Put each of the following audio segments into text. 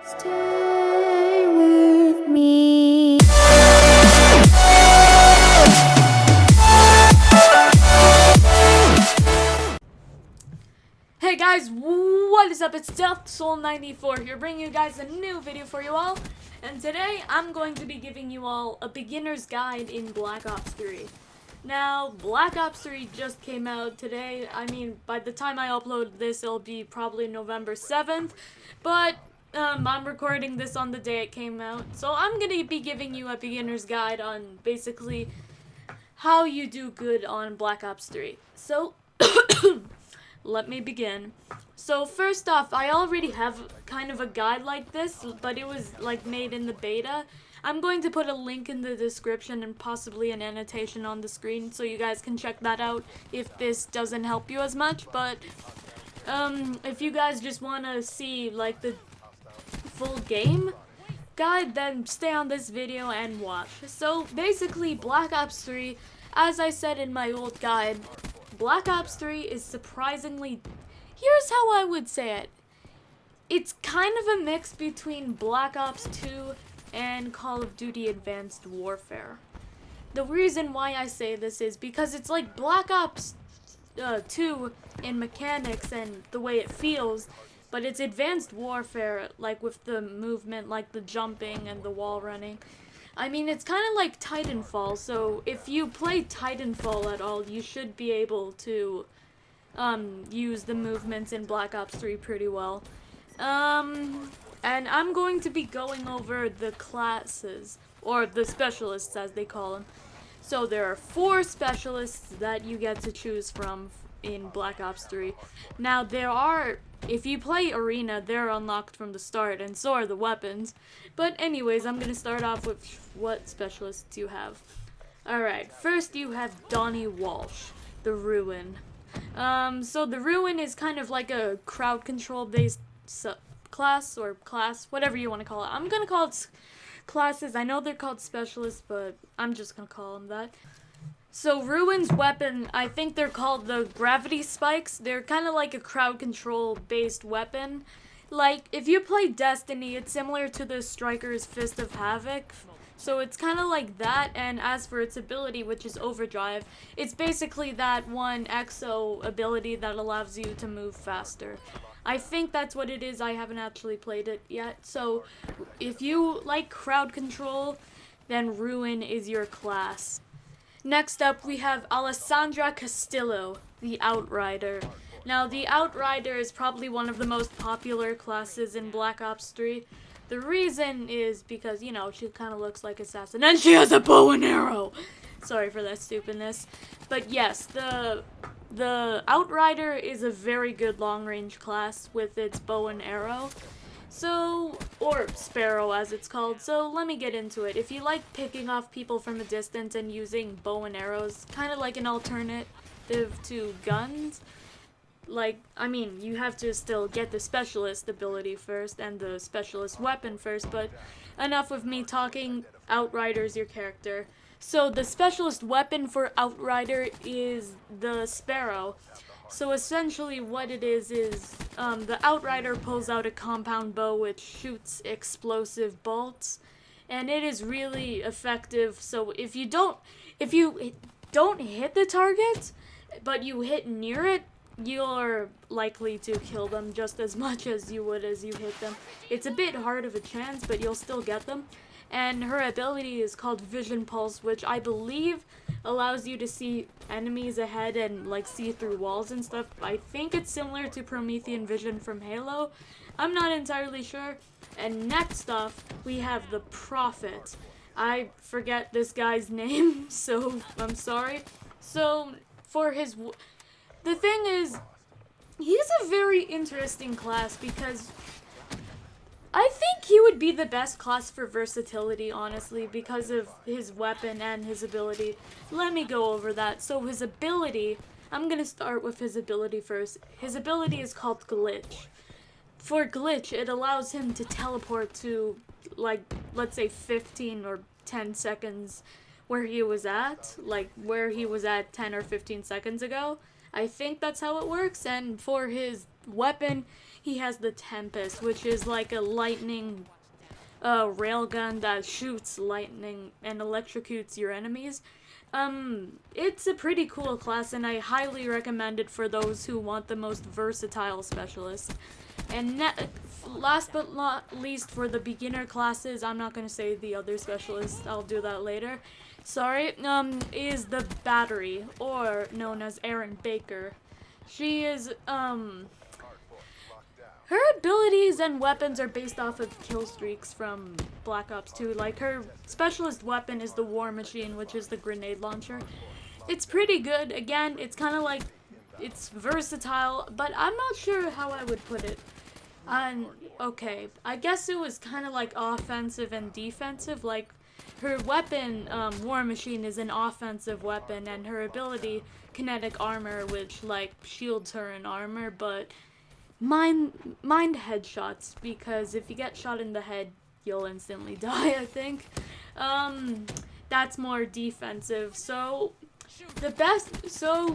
Stay with me. Hey guys, what is up? It's DeathSoul94 here, bringing you guys a new video for you all. And today, I'm going to be giving you all a beginner's guide in Black Ops 3. Now, Black Ops 3 just came out today. I mean, by the time I upload this, it'll be probably November 7th. But, I'm recording this on the day it came out. So I'm going to be giving you a beginner's guide on basically how you do good on Black Ops 3. So, let me begin. So first off, I already have kind of a guide like this, but it was like made in the beta. I'm going to put a link in the description and possibly an annotation on the screen so you guys can check that out if this doesn't help you as much. But if you guys just want to see like the full game guide, then stay on this video and watch. So basically, Black Ops 3, as I said in my old guide, Black Ops 3 is surprisingly, here's how I would say it. It's kind of a mix between Black Ops 2 and Call of Duty Advanced Warfare. The reason why I say this is because it's like Black Ops 2 in mechanics and the way it feels, but it's Advanced Warfare, like with the movement, like the jumping and the wall running. I mean, it's kind of like Titanfall, so if you play Titanfall at all, you should be able to use the movements in Black Ops 3 pretty well. And I'm going to be going over the classes, or the specialists as they call them. So there are 4 specialists that you get to choose from in Black Ops 3. Now there are, if you play Arena, they're unlocked from the start, and so are the weapons. But anyways, I'm gonna start off with what specialists you have. Alright, first you have Donnie Walsh, the Ruin. So the Ruin is kind of like a crowd control based class, whatever you want to call it. I'm gonna call it classes. I know they're called specialists, but I'm just gonna call them that. So Ruin's weapon, I think they're called the gravity spikes. They're kind of like a crowd control based weapon. Like, if you play Destiny, it's similar to the Striker's Fist of Havoc. So it's kind of like that, and as for its ability, which is Overdrive, it's basically that one exo ability that allows you to move faster. I think that's what it is. I haven't actually played it yet. So if you like crowd control, then Ruin is your class. Next up, we have Alessandra Castillo, the Outrider. Now, the Outrider is probably one of the most popular classes in Black Ops 3. The reason is because, you know, she kind of looks like Assassin, and she has a bow and arrow! Sorry for that stupidness. But yes, the Outrider is a very good long-range class with its bow and arrow. So, or Sparrow as it's called, so let me get into it. If you like picking off people from a distance and using bow and arrows, kind of like an alternative to guns, like, I mean, you have to still get the specialist ability first and the specialist weapon first, but enough of me talking. Outrider's your character. So the specialist weapon for Outrider is the Sparrow. So essentially what it is the Outrider pulls out a compound bow which shoots explosive bolts, and it is really effective. So if you don't hit the target, but you hit near it, you're likely to kill them just as much as you would as you hit them. It's a bit hard of a chance, but you'll still get them. And her ability is called Vision Pulse, which I believe allows you to see enemies ahead and like see through walls and stuff. I think it's similar to Promethean Vision from Halo. I'm not entirely sure. And next off, we have the Prophet. I forget this guy's name, so I'm sorry. So for his... The thing is, he's a very interesting class because I think he would be the best class for versatility, honestly, because of his weapon and his ability. Let me go over that. So his ability, I'm gonna start with his ability first. His ability is called Glitch. For Glitch, it allows him to teleport to, like, let's say 15 or 10 seconds where he was at, like where he was at 10 or 15 seconds ago. I think that's how it works. And for his weapon, he has the Tempest, which is like a lightning railgun that shoots lightning and electrocutes your enemies. It's a pretty cool class, and I highly recommend it for those who want the most versatile specialist. And last but not least, for the beginner classes, I'm not gonna say the other specialists, I'll do that later. Sorry, is the Battery, or known as Erin Baker. She is, her abilities and weapons are based off of kill streaks from Black Ops 2. Like, her specialist weapon is the War Machine, which is the grenade launcher. It's pretty good. Again, it's kind of like, it's versatile, but I'm not sure how I would put it. Okay, I guess it was kind of like offensive and defensive. Like, her weapon, War Machine, is an offensive weapon, and her ability, Kinetic Armor, which, like, shields her in armor, but mind headshots, because if you get shot in the head, you'll instantly die, I think. That's more defensive. So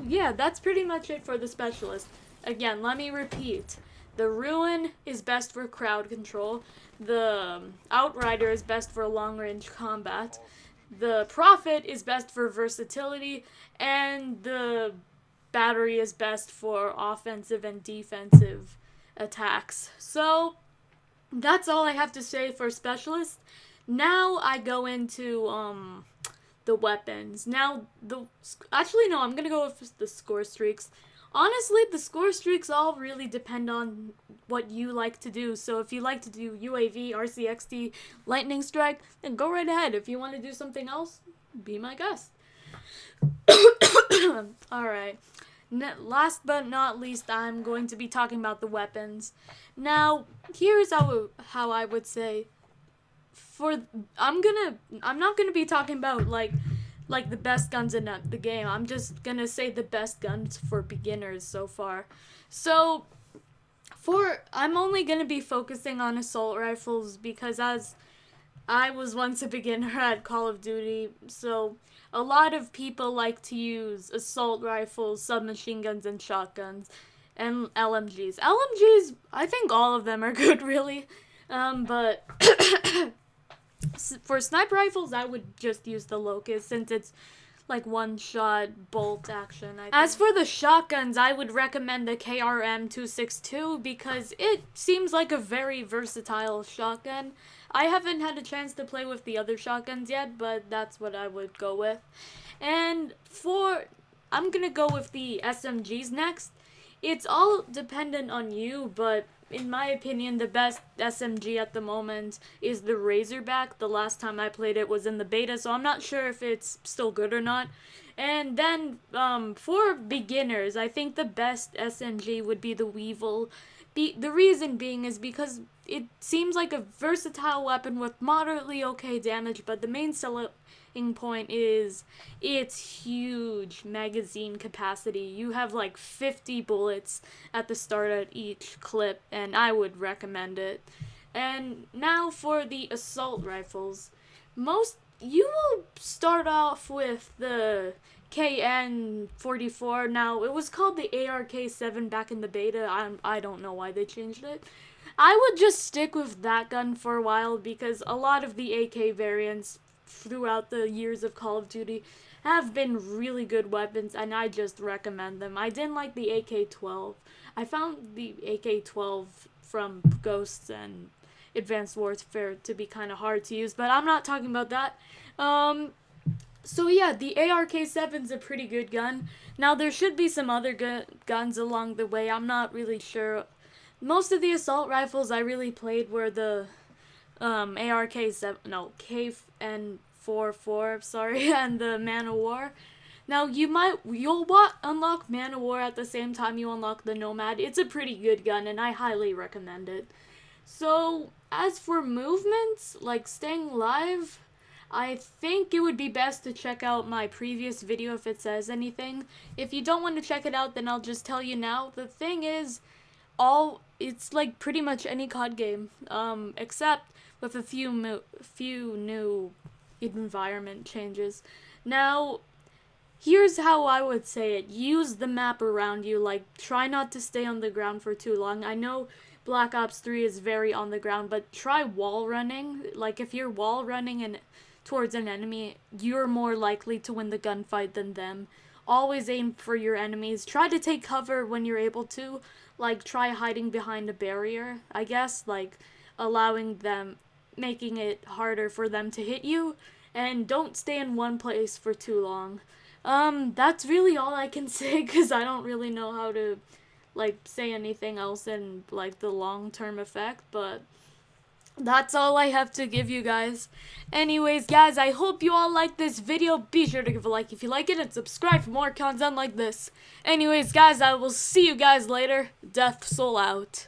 yeah, that's pretty much it for the specialist. Again, let me repeat. The Ruin is best for crowd control. The Outrider is best for long-range combat. The Prophet is best for versatility, and the Battery is best for offensive and defensive attacks. So that's all I have to say for specialist. Now I go into the weapons. Now actually no, I'm gonna go with the score streaks. Honestly, the score streaks all really depend on what you like to do. So if you like to do UAV, RCXD, Lightning Strike, then go right ahead. If you want to do something else, be my guest. Alright. Last but not least, I'm going to be talking about the weapons. Now, here's how I would say, I'm not gonna be talking about like the best guns in the game. I'm just gonna say the best guns for beginners so far. So, I'm only gonna be focusing on assault rifles because as I was once a beginner at Call of Duty, so a lot of people like to use assault rifles, submachine guns, and shotguns, and LMGs. LMGs, I think all of them are good, really. But for sniper rifles, I would just use the Locust since it's like one-shot bolt action, I think. As for the shotguns, I would recommend the KRM-262 because it seems like a very versatile shotgun. I haven't had a chance to play with the other shotguns yet, but that's what I would go with. And I'm gonna go with the SMGs next. It's all dependent on you, but in my opinion, the best SMG at the moment is the Razorback. The last time I played it was in the beta, so I'm not sure if it's still good or not. And then, for beginners, I think the best SMG would be the Weevil. The reason being is because it seems like a versatile weapon with moderately okay damage, but the main selling point is its huge magazine capacity. You have like 50 bullets at the start of each clip, and I would recommend it. And now for the assault rifles. You will start off with the KN-44. Now, it was called the ARK-7 back in the beta. I don't know why they changed it. I would just stick with that gun for a while because a lot of the AK variants throughout the years of Call of Duty have been really good weapons, and I just recommend them. I didn't like the AK-12. I found the AK-12 from Ghosts and Advanced Warfare to be kind of hard to use, but I'm not talking about that. So yeah, the ARK-7's a pretty good gun. Now, there should be some other guns along the way. I'm not really sure. Most of the assault rifles I really played were the ARK-7, no, KN-44, sorry, and the Man of War. Now, you'll unlock Man of War at the same time you unlock the Nomad. It's a pretty good gun, and I highly recommend it. So, as for movements, like staying alive, I think it would be best to check out my previous video if it says anything. If you don't want to check it out, then I'll just tell you now. The thing is, it's like pretty much any COD game, except with a few new environment changes. Now, here's how I would say it. Use the map around you. Like, try not to stay on the ground for too long. I know Black Ops 3 is very on the ground, but try wall running. Like, if you're wall running and towards an enemy, you're more likely to win the gunfight than them. Always aim for your enemies. Try to take cover when you're able to. Like, try hiding behind a barrier, I guess. Like, allowing them, making it harder for them to hit you. And don't stay in one place for too long. That's really all I can say, because I don't really know how to, like, say anything else in, like, the long-term effect, but that's all I have to give you guys. Anyways, guys, I hope you all like this video. Be sure to give a like if you like it and subscribe for more content like this. Anyways, guys, I will see you guys later. Death Soul out.